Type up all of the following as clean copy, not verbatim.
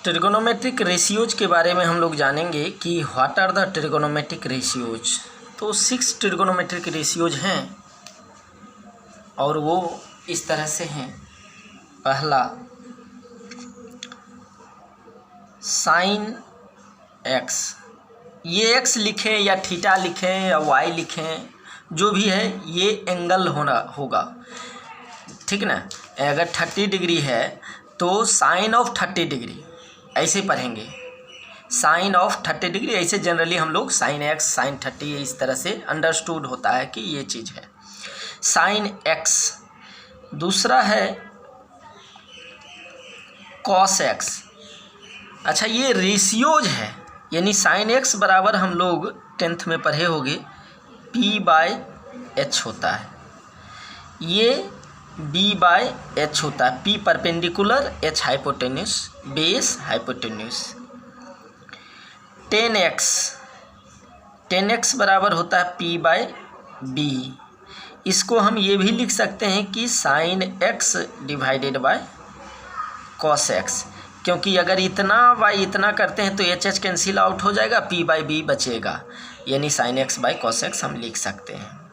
Trigonometric ratios के बारे में हम लोग जानेंगे कि what are the trigonometric ratios. तो 6 ट्रिगोनोमेट्रिक रेशियोज हैं और वो इस तरह से हैं। पहला साइन एक्स, ये एक्स लिखें या थीटा लिखें या वाई लिखें, जो भी है ये एंगल होगा, ठीक ना। अगर 30 डिग्री है तो साइन ऑफ 30 डिग्री ऐसे पढ़ेंगे, साइन ऑफ 30 डिग्री। ऐसे जनरली हम लोग साइन एक्स साइन 30 इस तरह से अंडरस्टूड होता है कि ये चीज़ है साइन एक्स। दूसरा है कॉस एक्स। अच्छा, ये रेशियोज है, यानी साइन एक्स बराबर हम लोग 10th में पढ़े होंगे P/H होता है, ये B/H होता है। P perpendicular, H hypotenuse, base hypotenuse. 10x बराबर होता है P/B। इसको हम ये भी लिख सकते हैं कि sine x divided by cos x, क्योंकि अगर इतना बाई इतना करते हैं तो H कैंसिल आउट हो जाएगा, P/B बचेगा, यानी sine x by cos x हम लिख सकते हैं।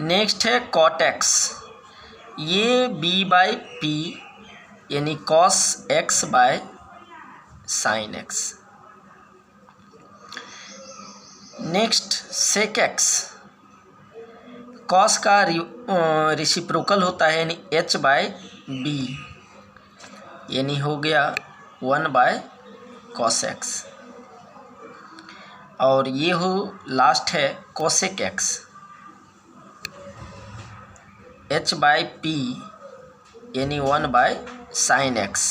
नेक्स्ट है कॉट एक्स, ये B/P यानी cos x by sine x. Next sec x, cos का रेसिप्रोकल होता है यानी H/B, यानी हो गया 1/cos x। और ये हो लास्ट है कोसेक एक्स, H/P यानी 1/sin x।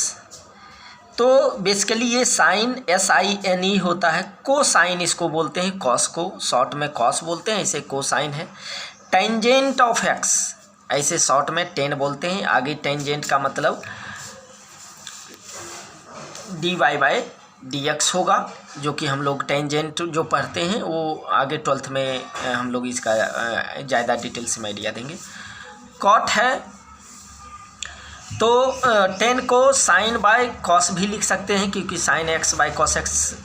तो बेसिकली ये साइन SINE होता है, कोसाइन इसको बोलते हैं, कॉस को शॉर्ट में कॉस बोलते हैं, इसे कोसाइन है। टेंजेंट ऑफ एक्स ऐसे शॉर्ट में टेन बोलते हैं। आगे टेंजेंट का मतलब dy/dx होगा, जो कि हम लोग टेंजेंट जो पढ़ते हैं वो आगे 12th में हम लोग इसका ज़्यादा डिटेल्स में आइडिया देंगे। कॉट है तो 10 को साइन बाय कॉस भी लिख सकते हैं, क्योंकि sine x by cos x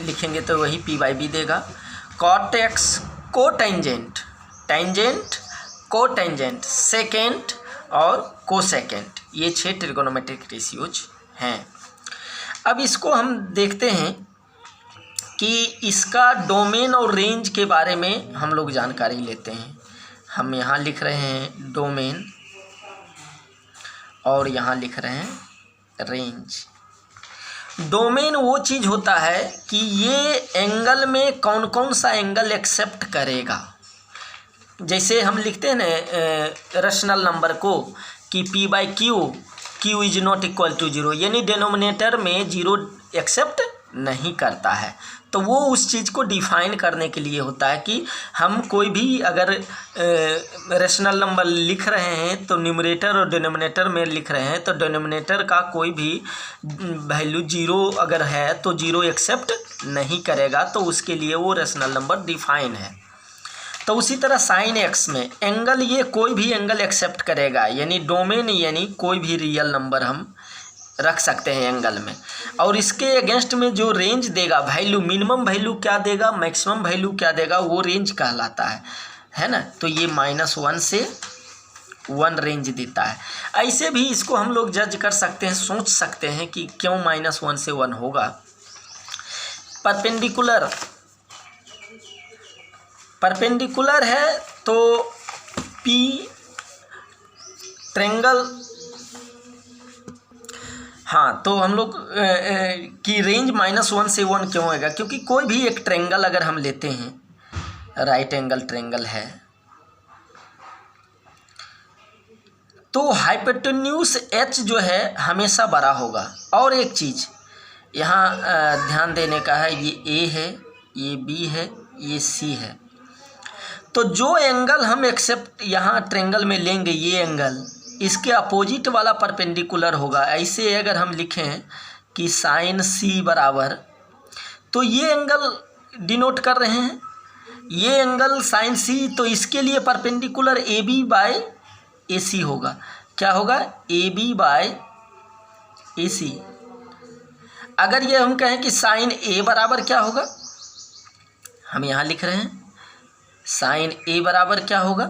लिखेंगे तो वही P/B देगा। कॉट एक्स को टेंजेंट, टेंजेंट को टेंजेंट, सेकेंड और को सेकेंड, ये 6 ट्रिगोनोमेट्रिक रेशियोज हैं। अब इसको हम देखते हैं कि इसका डोमेन और रेंज के बारे में हम लोग जानकारी लेते हैं। हम यहाँ लिख रहे हैं डोमेन और यहाँ लिख रहे हैं रेंज। डोमेन वो चीज़ होता है कि ये एंगल में कौन कौन सा एंगल एक्सेप्ट करेगा। जैसे हम लिखते हैं ना रेशनल नंबर को कि P/Q, Q is not equal to 0, यानी डिनोमिनेटर में 0 एक्सेप्ट नहीं करता है। तो वो उस चीज़ को डिफाइन करने के लिए होता है कि हम कोई भी अगर रेशनल नंबर लिख रहे हैं तो न्यूमरेटर और डिनोमिनेटर में लिख रहे हैं, तो डिनोमिनेटर का कोई भी वैल्यू 0 अगर है तो 0 एक्सेप्ट नहीं करेगा, तो उसके लिए वो रेशनल नंबर डिफाइन है। तो उसी तरह साइन एक्स में एंगल ये कोई भी एंगल एक्सेप्ट करेगा, यानी डोमेन यानी कोई भी रियल नंबर हम रख सकते हैं एंगल में, और इसके अगेंस्ट में जो रेंज देगा वैल्यू, मिनिमम वैल्यू क्या देगा, मैक्सिमम वैल्यू क्या देगा, वो रेंज कहलाता है ना। तो ये -1 से 1 रेंज देता है। ऐसे भी इसको हम लोग जज कर सकते हैं, सोच सकते हैं कि क्यों -1 से 1 होगा। परपेंडिकुलर है तो P ट्रेंगल, हाँ, तो हम लोग की रेंज -1 से 1 क्यों होगा, क्योंकि कोई भी एक ट्रेंगल अगर हम लेते हैं, राइट एंगल ट्रेंगल है, तो हाइपोटेन्यूस H जो है हमेशा बड़ा होगा। और एक चीज़ यहाँ ध्यान देने का है, ये A है, ये B है, ये C है। तो जो एंगल हम एक्सेप्ट यहाँ ट्रेंगल में लेंगे, ये एंगल इसके अपोजिट वाला परपेंडिकुलर होगा। ऐसे अगर हम लिखें कि साइन C बराबर, तो ये एंगल डिनोट कर रहे हैं, ये एंगल साइन C, तो इसके लिए परपेंडिकुलर AB/AC होगा। क्या होगा? AB/AC। अगर ये हम कहें कि साइन ए बराबर क्या होगा, हम यहाँ लिख रहे हैं साइन ए बराबर क्या होगा,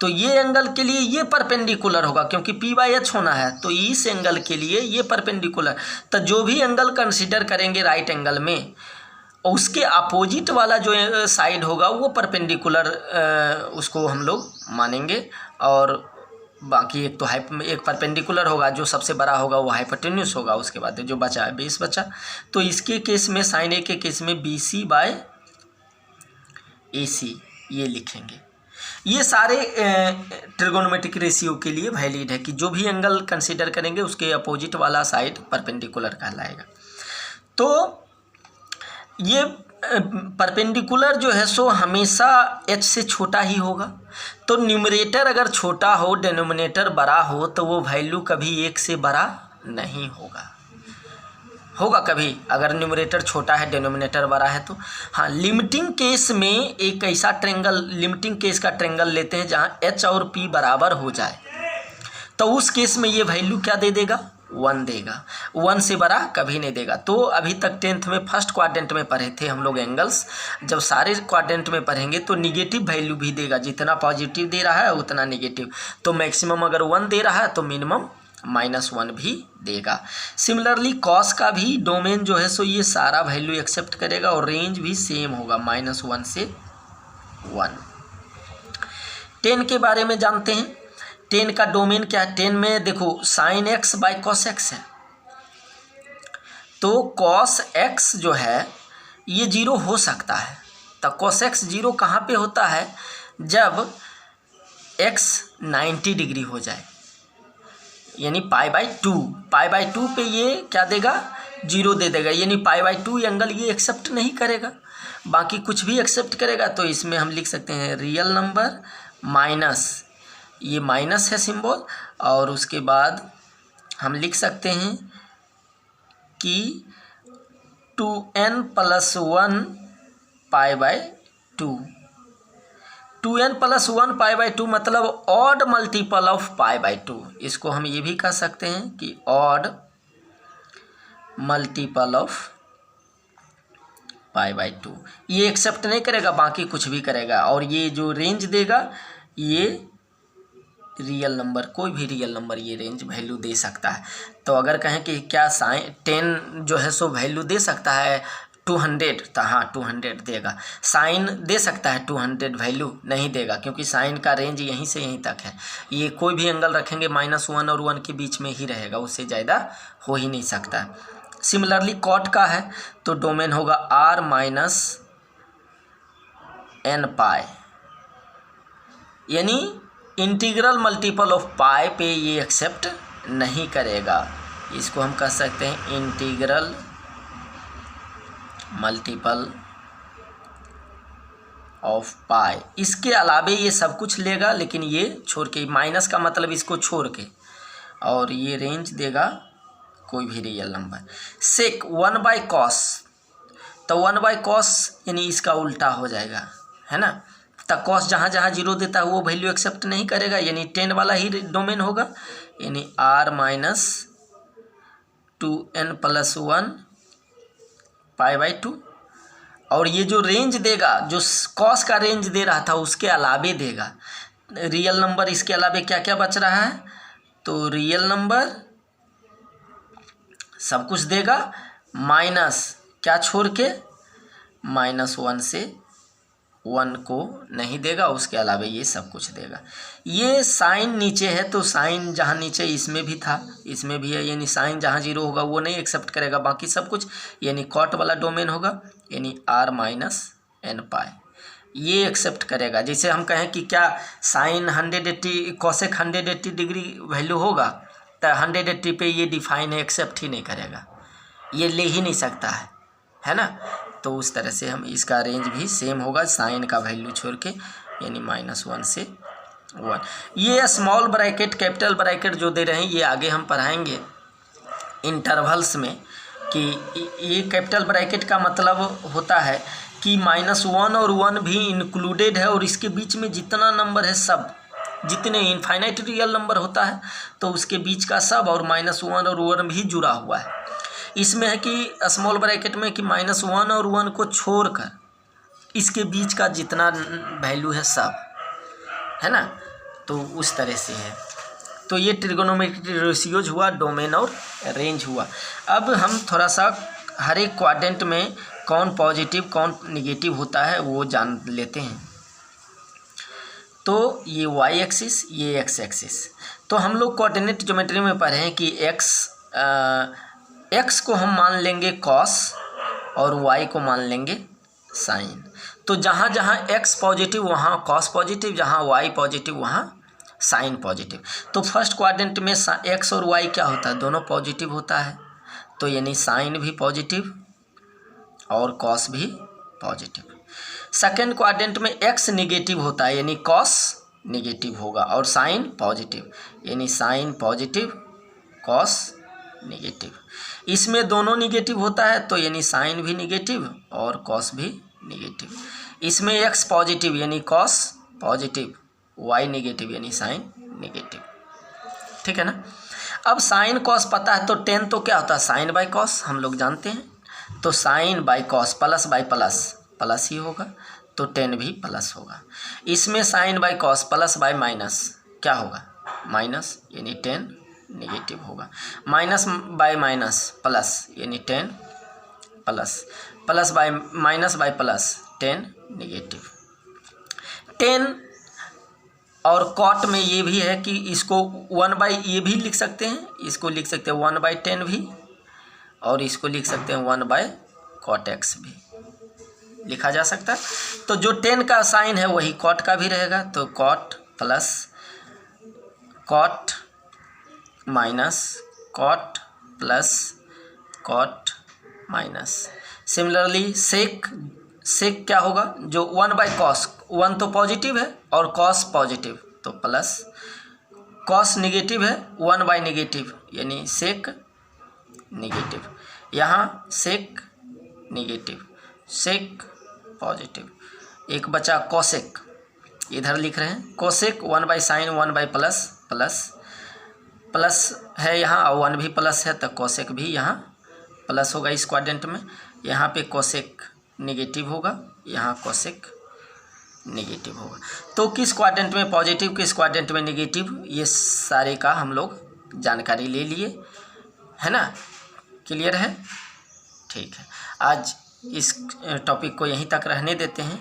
तो ये एंगल के लिए ये परपेंडिकुलर होगा क्योंकि p/h होना है, तो इस एंगल के लिए ये परपेंडिकुलर। तो जो भी एंगल कंसीडर करेंगे राइट एंगल में, उसके अपोजिट वाला जो साइड होगा वो परपेंडिकुलर उसको हम लोग मानेंगे, और बाकी एक तो एक परपेंडिकुलर होगा, जो सबसे बड़ा होगा वो हाइपोटेन्यूस होगा, उसके बाद जो बचा है बेस बचा। तो इसके केस में साइन ए के केस में BC/AC ये लिखेंगे। ये सारे ट्रिगोनोमेट्रिक रेशियो के लिए वैलिड है कि जो भी एंगल कंसीडर करेंगे उसके अपोजिट वाला साइड परपेंडिकुलर कहलाएगा। तो ये परपेंडिकुलर जो है सो हमेशा h से छोटा ही होगा। तो न्यूमरेटर अगर छोटा हो, डिनोमिनेटर बड़ा हो, तो वो वैल्यू कभी 1 से बड़ा नहीं होगा। होगा कभी अगर न्यूमरेटर छोटा है डिनोमिनेटर बड़ा है तो। हाँ, लिमिटिंग केस में एक ऐसा ट्रेंगल, लिमिटिंग केस का ट्रेंगल लेते हैं जहाँ h और p बराबर हो जाए, तो उस केस में ये वैल्यू क्या दे देगा, 1 देगा। 1 से बड़ा कभी नहीं देगा। तो अभी तक 10th में फर्स्ट क्वाड्रेंट में पढ़े थे हम लोग एंगल्स, जब सारे क्वाड्रेंट में पढ़ेंगे तो निगेटिव वैल्यू भी देगा, जितना पॉजिटिव दे रहा है उतना निगेटिव। तो मैक्सिमम अगर 1 दे रहा है तो मिनिमम -1 भी देगा। सिमिलरली कॉस का भी डोमेन जो है सो ये सारा वैल्यू एक्सेप्ट करेगा और रेंज भी सेम होगा -1 से 1। 10 के बारे में जानते हैं। 10 का डोमेन क्या है, 10 में देखो sine x by cos x है, तो कॉस x जो है ये 0 हो सकता है। तो कॉस x 0 कहाँ पे होता है, जब x 90 डिग्री हो जाए, यानी π/2 पे ये क्या देगा, 0 दे देगा, यानी π/2 एंगल ये एक्सेप्ट नहीं करेगा, बाकी कुछ भी एक्सेप्ट करेगा। तो इसमें हम लिख सकते हैं रियल नंबर माइनस, ये माइनस है सिंबल, और उसके बाद हम लिख सकते हैं कि 2n + 1 π/2, 2n + 1 π/2 मतलब ऑड मल्टीपल ऑफ π/2। इसको हम ये भी कह सकते हैं कि ऑड मल्टीपल ऑफ π/2। ये एक्सेप्ट नहीं करेगा, बाकी कुछ भी करेगा। और ये जो रेंज देगा ये रियल नंबर, कोई भी रियल नंबर ये रेंज वैल्यू दे सकता है। तो अगर कहें कि क्या साइन 10 जो है सो वैल्यू दे सकता है 200, तो हाँ 200 देगा। साइन दे सकता है 200 वैल्यू नहीं देगा, क्योंकि साइन का रेंज यहीं से यहीं तक है। ये कोई भी एंगल रखेंगे -1 और 1 के बीच में ही रहेगा, उससे ज़्यादा हो ही नहीं सकता। सिमिलरली कॉट का है तो डोमेन होगा r - n π, यानी इंटीग्रल मल्टीपल ऑफ पाई पे ये एक्सेप्ट नहीं करेगा। इसको हम कह सकते हैं इंटीग्रल मल्टीपल ऑफ पाई। इसके अलावे ये सब कुछ लेगा, लेकिन ये छोड़ के, माइनस का मतलब इसको छोड़ के, और ये रेंज देगा कोई भी रियल नंबर। सेक 1/cos, तो 1/cos यानी इसका उल्टा हो जाएगा, है ना। तो कॉस जहाँ जहाँ 0 देता है वो वैल्यू एक्सेप्ट नहीं करेगा, यानी 10 वाला ही डोमेन होगा, यानी r - 2n + 1 π/2। और ये जो रेंज देगा, जो कॉस का रेंज दे रहा था उसके अलावे देगा रियल नंबर। इसके अलावे क्या क्या बच रहा है, तो रियल नंबर सब कुछ देगा, माइनस क्या छोड़ के, -1 से 1 को नहीं देगा, उसके अलावा ये सब कुछ देगा। ये साइन नीचे है तो साइन जहाँ नीचे इसमें भी था इसमें भी है, यानी साइन जहाँ 0 होगा वो नहीं एक्सेप्ट करेगा, बाकी सब कुछ, यानी कॉट वाला डोमेन होगा, यानी r - n π ये एक्सेप्ट करेगा। जैसे हम कहें कि क्या साइन 180 कॉसेक 180 डिग्री वैल्यू होगा, तो 180 पे ये डिफाइन है, एक्सेप्ट ही नहीं करेगा, ये ले ही नहीं सकता है ना। तो उस तरह से हम इसका रेंज भी सेम होगा साइन का वैल्यू छोड़ के, यानी -1 से 1। ये स्मॉल ब्रैकेट कैपिटल ब्रैकेट जो दे रहे हैं ये आगे हम पढ़ाएंगे इंटरवल्स में, कि ये कैपिटल ब्रैकेट का मतलब होता है कि -1 और 1 भी इंक्लूडेड है, और इसके बीच में जितना नंबर है सब, जितने इनफाइनाइट रियल नंबर होता है तो उसके बीच का सब, और -1 और 1 भी जुड़ा हुआ है। इसमें है कि स्मॉल ब्रैकेट में कि -1 और 1 को छोड़कर इसके बीच का जितना वैल्यू है सब, है ना, तो उस तरह से है। तो ये ट्रिगोनोमेट्रिक रेशियोज हुआ, डोमेन और रेंज हुआ। अब हम थोड़ा सा हर एक क्वाड्रेंट में कौन पॉजिटिव कौन निगेटिव होता है वो जान लेते हैं। तो ये वाई एक्सिस, ये एक्स एक्सिस। तो हम लोग कोऑर्डिनेट ज्योमेट्री में पढ़े हैं कि एक्स को हम मान लेंगे कॉस और वाई को मान लेंगे साइन। तो जहाँ जहाँ एक्स पॉजिटिव वहाँ कॉस पॉजिटिव, जहाँ वाई पॉजिटिव वहाँ साइन पॉजिटिव। तो फर्स्ट क्वाड्रेंट में एक्स और वाई क्या होता है, दोनों पॉजिटिव होता है, तो यानी साइन भी पॉजिटिव और कॉस भी पॉजिटिव। सेकेंड क्वाड्रेंट में एक्स निगेटिव होता है, यानी कॉस निगेटिव होगा, और साइन पॉजिटिव, यानी साइन पॉजिटिव कॉस निगेटिव। इसमें दोनों निगेटिव होता है, तो यानी साइन भी निगेटिव और कॉस भी निगेटिव। इसमें एक्स पॉजिटिव यानी कॉस पॉजिटिव, वाई निगेटिव यानी साइन निगेटिव, ठीक है ना। अब साइन कॉस पता है, तो टेन तो क्या होता है, साइन बाई कॉस हम लोग जानते हैं, तो sine by cos plus by plus plus ही होगा, तो टेन भी प्लस होगा। इसमें sine by cos plus by minus क्या होगा, माइनस, यानी टेन निगेटिव होगा। माइनस बाई माइनस प्लस, यानी ten plus, plus by minus by plus ten negative. Ten और कॉट में ये भी है कि इसको 1/, ये भी लिख सकते हैं, इसको लिख सकते हैं 1/10 भी, और इसको लिख सकते हैं 1/cot x भी लिखा जा सकता है। तो जो 10 का साइन है वही कॉट का भी रहेगा, तो cot plus cot minus cot plus cot minus. Similarly sec क्या होगा, जो 1/cos, 1 तो पॉजिटिव है और cos पॉजिटिव, तो प्लस, cos निगेटिव है 1/नेगेटिव, यानी सेक निगेटिव। यहाँ सेक निगेटिव, सेक पॉजिटिव। एक बचा कोसेक, इधर लिख रहे हैं कोसेक 1/sin 1/प्लस प्लस प्लस है यहाँ, और 1 भी प्लस है, तो कोसेक भी यहाँ प्लस होगा इस क्वाड्रेंट में। यहाँ पे कोसेक निगेटिव होगा, यहाँ कोसेक निगेटिव होगा। तो किस क्वाड्रेंट में पॉजिटिव, किस क्वाड्रेंट में निगेटिव, ये सारे का हम लोग जानकारी ले लिए, है ना। क्लियर है, ठीक है। आज इस टॉपिक को यहीं तक रहने देते हैं।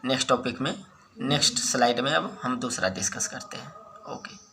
नेक्स्ट टॉपिक में, नेक्स्ट स्लाइड में अब हम दूसरा डिस्कस करते हैं। ओके।